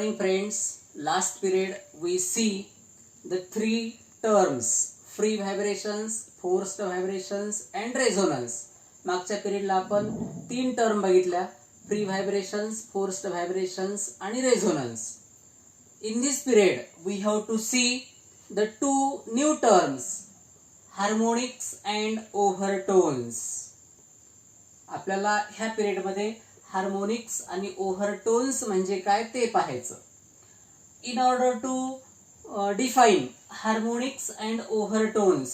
morning friends. Last period we see the three terms: free vibrations, forced vibrations and resonance. मागच्या पिरियडला आपण तीन term बघितल्या: free vibrations, forced vibrations आणि resonance. In this period we have to see the two new terms: harmonics and overtones. आपल्याला ह्या period मध्ये harmonics आणि ओव्हरटोन्स म्हणजे काय ते पाहायचं. In order to define harmonics and overtones,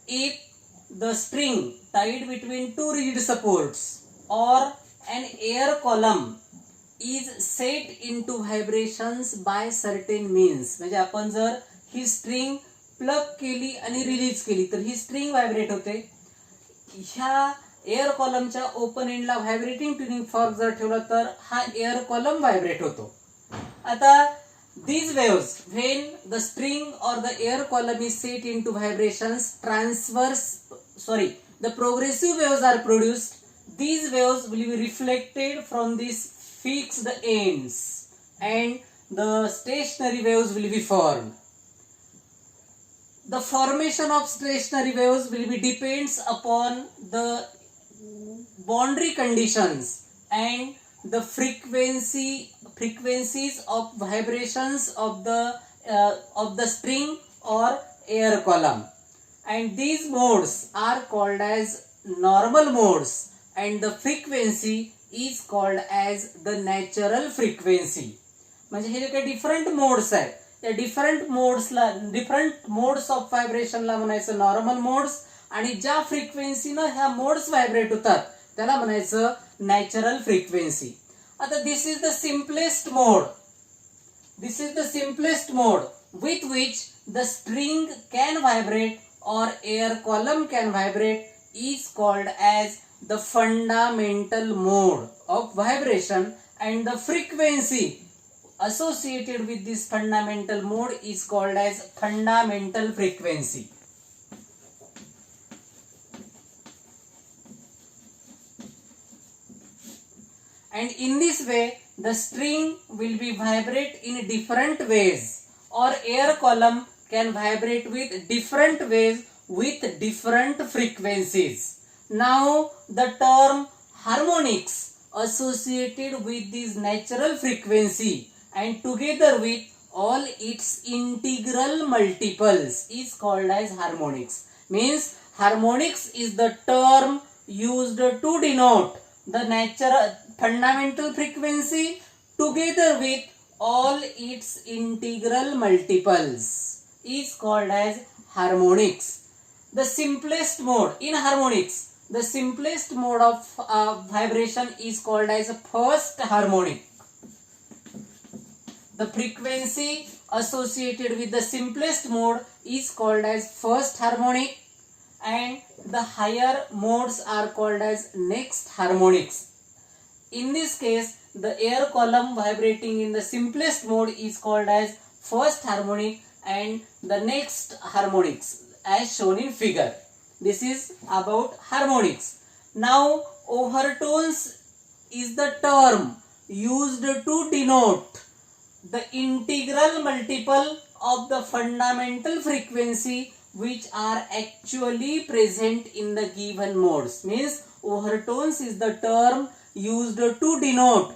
if the string tied between two rigid supports or an air column is set into vibrations by certain means, म्हणजे आपण जर ही स्ट्रिंग प्लग केली आणि रिलीज केली तर ही स्ट्रिंग व्हायब्रेट होते. ह्या air कॉलमच्या open एंडला व्हायब्रेटिंग ट्युनिंग फॉर्क जर ठेवला तर हा एअर कॉलम व्हायब्रेट होतो. आता these waves, when the string or the air column is set into vibrations, the progressive waves are produced. These waves will be reflected from these fixed ends and the stationary waves will be formed. The formation of stationary waves will be depends upon the boundary conditions and the frequencies of vibrations of the string or air column, and these modes are called as normal modes and the frequency is called as the natural frequency. म्हणजे हे जे काही different modes आहेत त्या different modes of व्हायब्रेशनला म्हणायचं normal modes, आणि ज्या फ्रिक्वेन्सीनं ह्या modes vibrate होतात त्याला म्हणायचं नॅचरल फ्रिक्वेन्सी. आता this is the simplest mode with which the string can vibrate or air column can vibrate is called as the fundamental mode of vibration, and the frequency associated with this fundamental mode is called as fundamental frequency. And in this way the string will be vibrate in different ways, or air column can vibrate with different ways with different frequencies. Now the term harmonics associated with this natural frequency and together with all its integral multiples is called as harmonics. Means harmonics is the term used to denote the natural fundamental frequency together with all its integral multiples is called as harmonics. The simplest mode in harmonics, the simplest mode of vibration is called as first harmonic. The frequency associated with the simplest mode is called as first harmonic, and the higher modes are called as next harmonics. In this case, the air column vibrating in the simplest mode is called as first harmonic and the next harmonics as shown in figure. This is about harmonics. Now overtones is the term used to denote the integral multiple of the fundamental frequency which are actually present in the given modes. Means overtones is the term used to denote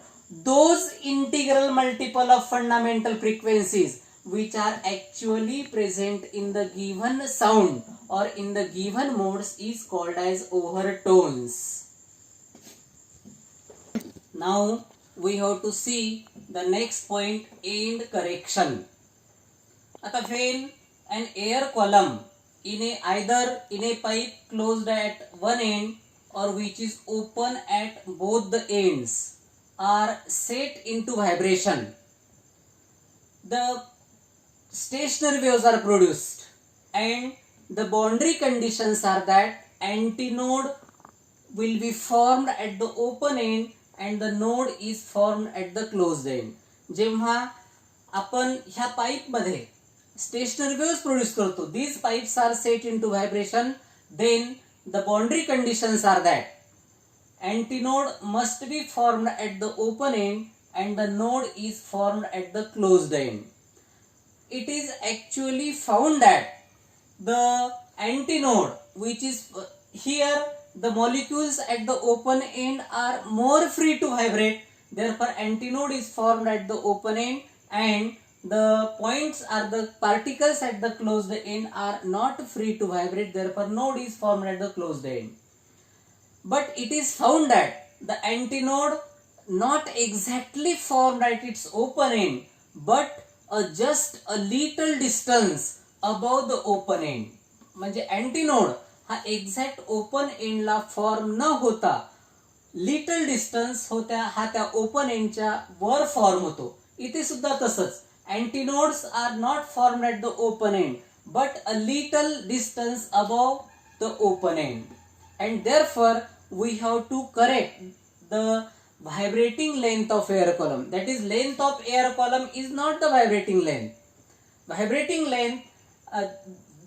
those integral multiple of fundamental frequencies which are actually present in the given sound or in the given modes is called as overtones. Now we have to see the next point, end correction. Ata when an air column either in a pipe closed at one end or which is open at both the ends are set into vibration, the stationary waves are produced, and the boundary conditions are that antinode will be formed at the open end and the node is formed at the closed end. जेव्हा आपण ह्या pipe मध्ये stationery waves produce करतो, these pipes are set into vibration, then the boundary conditions are that antinode must be formed at the open end and the node is formed at the closed end. It is actually found that the antinode, which is here, the molecules at the open end are more free to vibrate, therefore antinode is formed at the open end, and the points are the particles at the closed end are not free to vibrate, therefore node is formed at the closed end. But it is found that the antinode not exactly formed at its open end, but just a little distance above the open end. म्हणजे antinode हा exact open एंडला form न होता little distance होत्या हा त्या open एंडच्या वर form होतो. इथे सुद्धा तसंच antinodes are not formed at the open end but a little distance above the open end, and therefore we have to correct the vibrating length of air column. That is, length of air column is not the vibrating length. Vibrating length,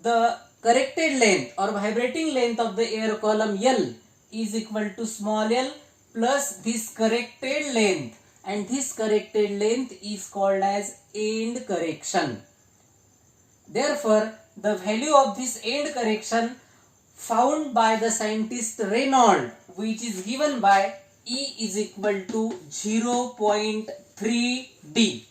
the corrected length or vibrating length of the air column L is equal to small l plus this corrected length, and this corrected length is called as end correction. Therefore the value of this end correction found by the scientist Reynolds, which is given by E is equal to 0.3D.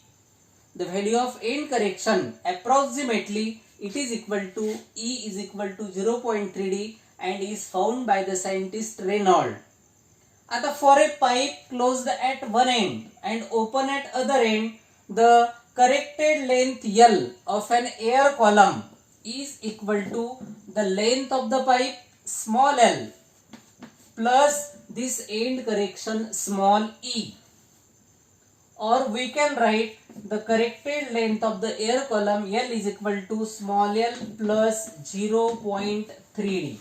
The value of end correction approximately it is equal to E is equal to 0.3D and is found by the scientist Reynolds. आता for a pipe closed at one end and open at other end, the corrected length L of an air column is equal to the length of the pipe small l plus this end correction small e, or we can write the corrected length of the air column L is equal to small l plus 0.3D.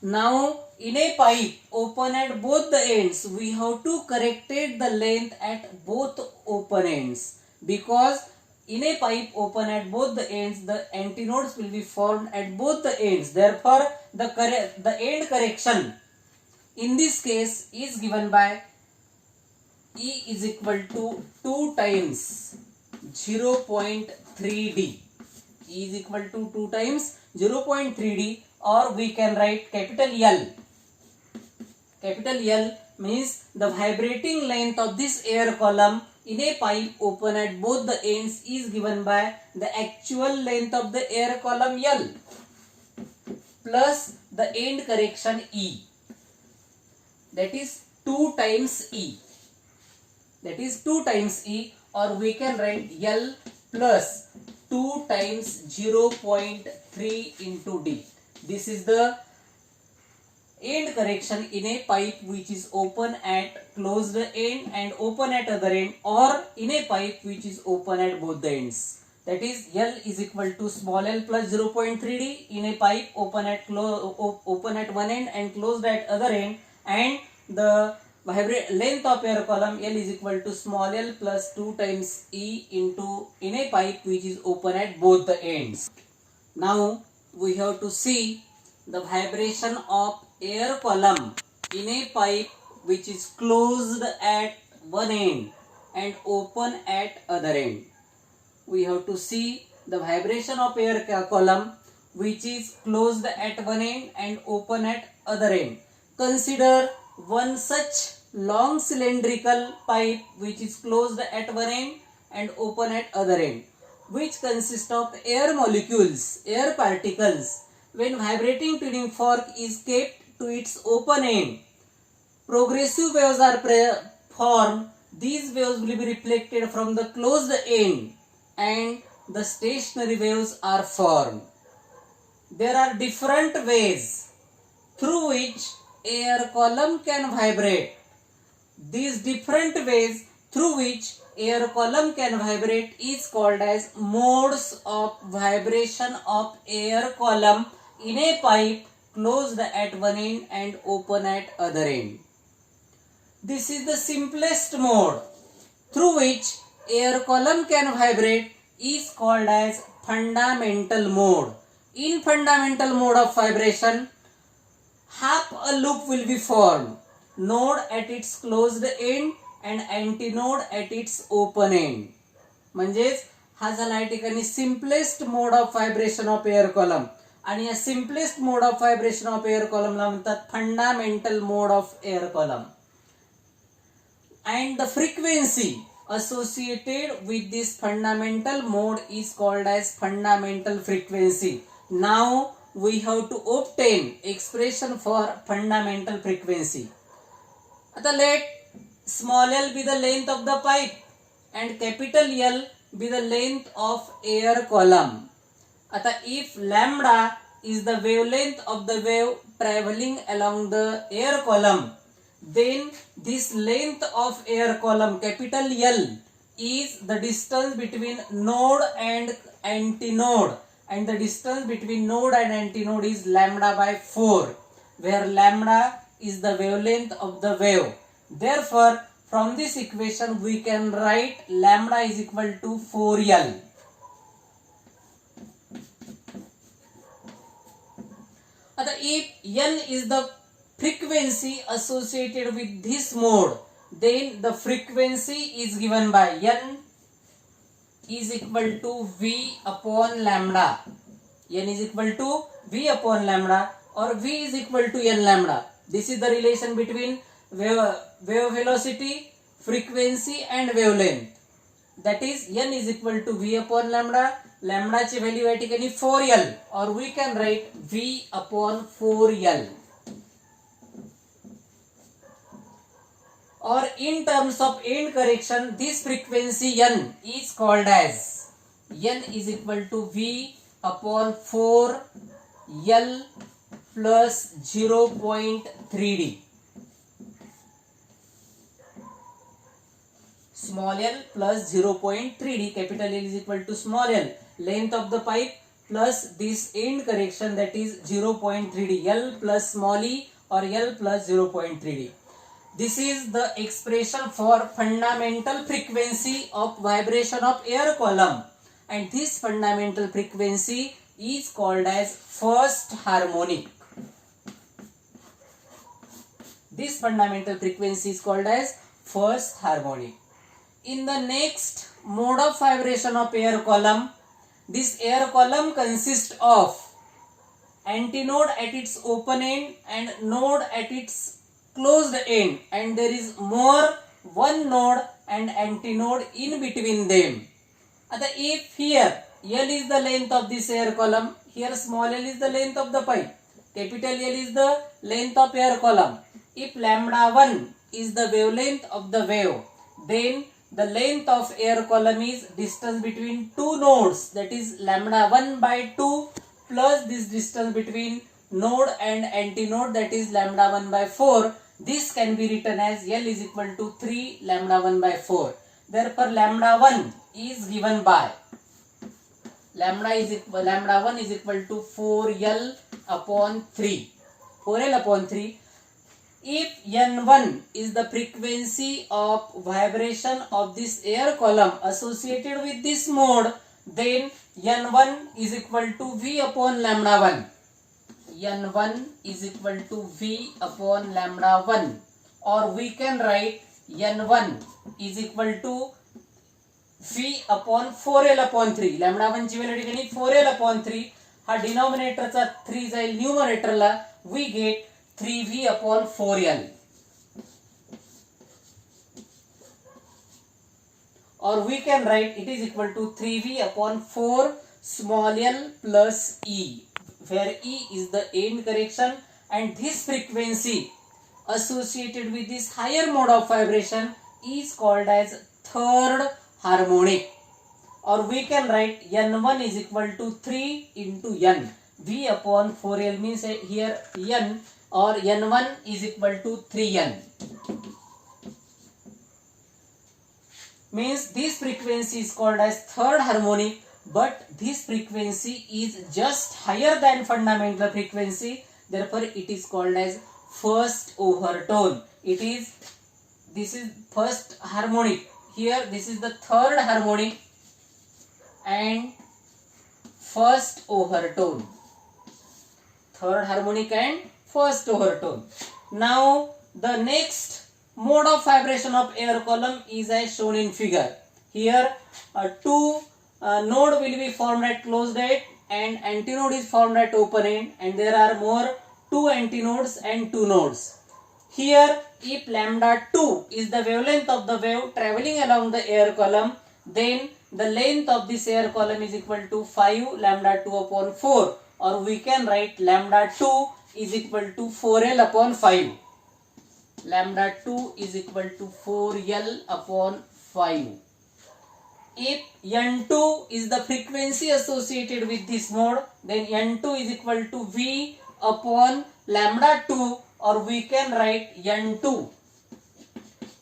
Now in a pipe open at both the ends, we have to corrected the length at both open ends, because in a pipe open at both the ends, the antinodes will be formed at both the ends. Therefore, the end correction in this case is given by E is equal to 2 times 0.3D. E is equal to 2 times 0.3D, or we can write capital L. Capital L means the vibrating length of this air column in a pipe open at both the ends is given by the actual length of the air column L plus the end correction E, that is 2 times E. That is 2 times E, or we can write L plus 2 times 0.3 into D. This is the end correction in a pipe which is open at closed end and open at other end, or in a pipe which is open at both the ends. That is, L is equal to small l plus 0.3D in a pipe open at one end and closed at other end, and the length of air column L is equal to small l plus 2 times E into in a pipe which is open at both the ends. Now we have to see the vibration of air column in a pipe which is closed at one end and open at other end. We have to see the vibration of air column which is closed at one end and open at other end. Consider one such long cylindrical pipe which is closed at one end and open at other end, which consists of air molecules, air particles. When vibrating tuning fork is kept to its open end, progressive waves are formed. These waves will be reflected from the closed end and the stationary waves are formed. There are different ways through which air column can vibrate. These different ways through which air column can vibrate is called as modes of vibration of air column in a pipe closed at one end and open at other end. This is the simplest mode through which air column can vibrate is called as fundamental mode. In fundamental mode of vibration, half a loop will be formed, node at its closed end and antinode at its open end. म्हणजेच हा झाला या ठिकाणी simplest mode of vibration of air column आणि या simplest mode of vibration of air कॉलमला म्हणतात fundamental mode of air column. And the frequency associated with this fundamental mode is called as fundamental frequency. Now we have to obtain expression for fundamental frequency. आता let small l be the length of the pipe and capital L be the length of air column. आता if lambda is the wavelength of the wave traveling along the air column, then this length of air column capital L is the distance between node and antinode, and the distance between node and antinode is lambda by 4, where lambda is the wavelength of the wave. Therefore from this equation we can write lambda is equal to 4L. If L is the frequency associated with this mode, then the frequency is given by N is equal to V upon lambda. N is equal to V upon lambda, or V is equal to N lambda. This is the relation between wave velocity, frequency and wavelength. That is N is equal to V upon lambda. Lambda ची value या ठिकाणी 4L, or we can write V upon 4L. Or in terms of end correction, this frequency N is called as N is equal to V upon 4L plus 0.3D. Small l plus 0.3D, capital L is equal to small l, length of the pipe plus this end correction, that is 0.3D, L plus small e or L plus 0.3D. This is the expression for fundamental frequency of vibration of air column, and this fundamental frequency is called as first harmonic. This fundamental frequency is called as first harmonic. In the next mode of vibration of air column, this air column consists of antinode at its open end and node at its closed end, and there is more one node and antinode in between them. आता if here L is the length of this air column, here small l is the length of the pipe, capital L is the length of air column. If lambda 1 is the wavelength of the wave, then the length of air column is distance between two nodes, that is lambda 1 by 2 plus this distance between node and antinode, that is lambda 1 by 4. This can be written as L is equal to 3 lambda 1 by 4. Therefore lambda 1 is given by lambda 1 is equal to 4L upon 3. 4L upon 3. If N1 is the frequency of vibration of this air column associated with this mode, then N1 is equal to V upon lambda 1. N1 is equal to V upon lambda 1, or we can write N1 is equal to V upon 4L upon 3. lambda 1 ची value ठिकाणी 4L upon 3, हा डिनॉमिनेटरचा 3 जाईल न्यूमरेटरला, we get 3V upon 4L, or we can write it is equal to 3V upon 4 small l plus E, where E is the end correction, and this frequency associated with this higher mode of vibration is called as third harmonic, or we can write N1 is equal to 3 into N. V upon 4L means here N, or N1 is equal to 3N. Means this frequency is called as third harmonic, but this frequency is just higher than fundamental frequency, therefore it is called as first overtone. This is first harmonic, here this is the third harmonic and first overtone. Third harmonic and first overtone. Now the next Mode of vibration of air column is as shown in figure. Here two node will be formed at closed end and antinode is formed at open end, and there are more two antinodes and two nodes. Here if lambda 2 is the wavelength of the wave traveling along the air column, then the length of this air column is equal to 5 lambda 2 upon 4, or we can write lambda 2 is equal to 4L upon 5. Lambda 2 is equal to 4L upon 5. If N2 is the frequency associated with this mode, then N2 is equal to V upon lambda 2, or we can write N2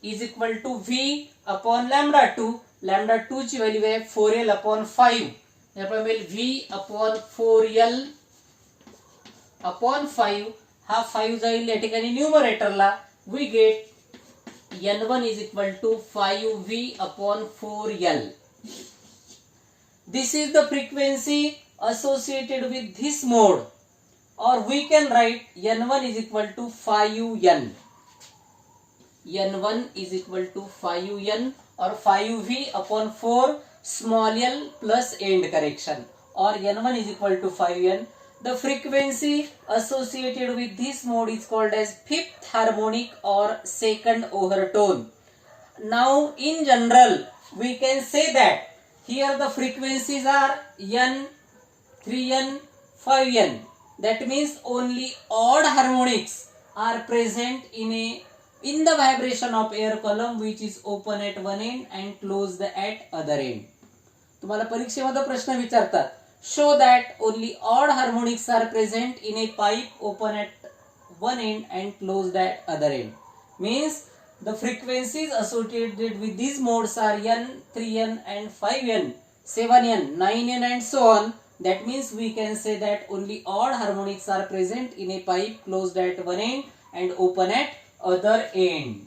is equal to V upon lambda 2. Lambda 2 ची value आहे 4L upon 5. त्यामुळे मिळेल V upon 4L upon 5. हा 5 जाईल या ठिकाणी न्यूमरेटरला. We get N1 is equal to 5V upon 4L. This is the frequency associated with this mode, or we can write N1 is equal to 5N. N1 is equal to 5N or 5V upon 4 small l plus end correction, or N1 is equal to 5N. The frequency associated with this mode is called as fifth harmonic or second overtone. Now in general we can say that here the frequencies are N, 3N, 5N. That means only odd harmonics are present in the vibration of air column which is open at one end and closed at other end. तुम्हाला परीक्षेमध्ये प्रश्न विचारतात, show that only odd harmonics are present in a pipe open at one end and closed at other end. Means the frequencies associated with these modes are N, 3N and 5N, 7N, 9N and so on. That means we can say that only odd harmonics are present in a pipe closed at one end and open at other end.